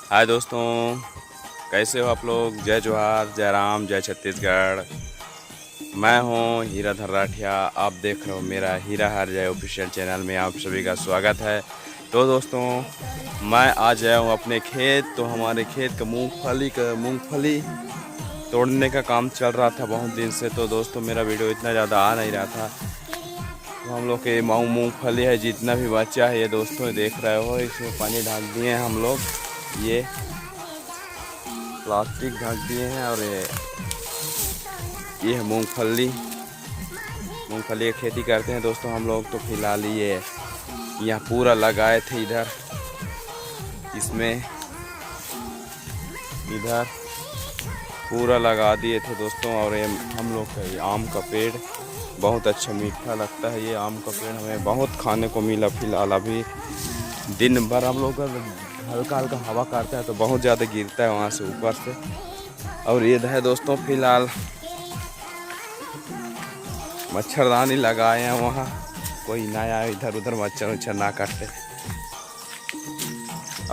हाय दोस्तों, कैसे हो आप लोग। जय जोहार, जय राम, जय छत्तीसगढ़। मैं हूं हीराधर राठिया। आप देख रहे हो मेरा हीरा हर जय ऑफिशियल चैनल में आप सभी का स्वागत है। तो दोस्तों, मैं आज आया हूं अपने खेत। तो हमारे खेत का मूंगफली तोड़ने का काम चल रहा था बहुत दिन से। तो दोस्तों, मेरा वीडियो इतना ज़्यादा आ नहीं रहा था। तो हम लोग के मूंगफली है, जितना भी बचा है ये दोस्तों देख रहे हो, इसमें पानी डाल दिए हैं हम लोग। ये प्लास्टिक ढक दिए हैं और ये है मूंगफली की खेती करते हैं दोस्तों हम लोग। तो फिलहाल ये यहाँ पूरा लगाए थे इधर पूरा लगा दिए थे दोस्तों। और ये हम लोग का ये आम का पेड़ बहुत अच्छा मीठा लगता है। ये आम का पेड़ हमें बहुत खाने को मिला। फिलहाल अभी दिन भर हम लोग हल्का हल्का हवा करता है तो बहुत ज़्यादा गिरता है वहाँ से ऊपर से। और ये है दोस्तों, फिलहाल मच्छरदानी लगाए हैं वहाँ, कोई ना आए इधर उधर मच्छर ना काटे।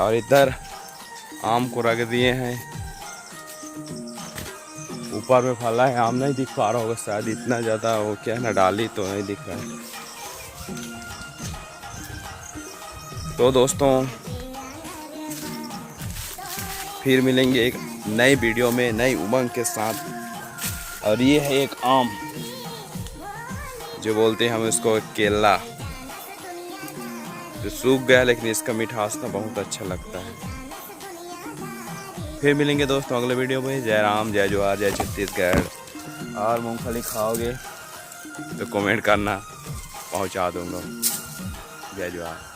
और इधर आम को रख दिए हैं। ऊपर में फला है, आम नहीं दिख पा रहा होगा शायद, इतना ज़्यादा वो क्या है ना, डाली तो नहीं दिख रहा है। तो दोस्तों, फिर मिलेंगे एक नई वीडियो में नई उमंग के साथ। और ये है एक आम, जो बोलते हैं हम इसको केला, जो सूख गया लेकिन इसका मिठास ना बहुत अच्छा लगता है। फिर मिलेंगे दोस्तों अगले वीडियो में। जय राम, जय जोहार, जय छत्तीसगढ़। और मूंगफली खाओगे तो कमेंट करना, पहुंचा दूंगा। जय जोहार।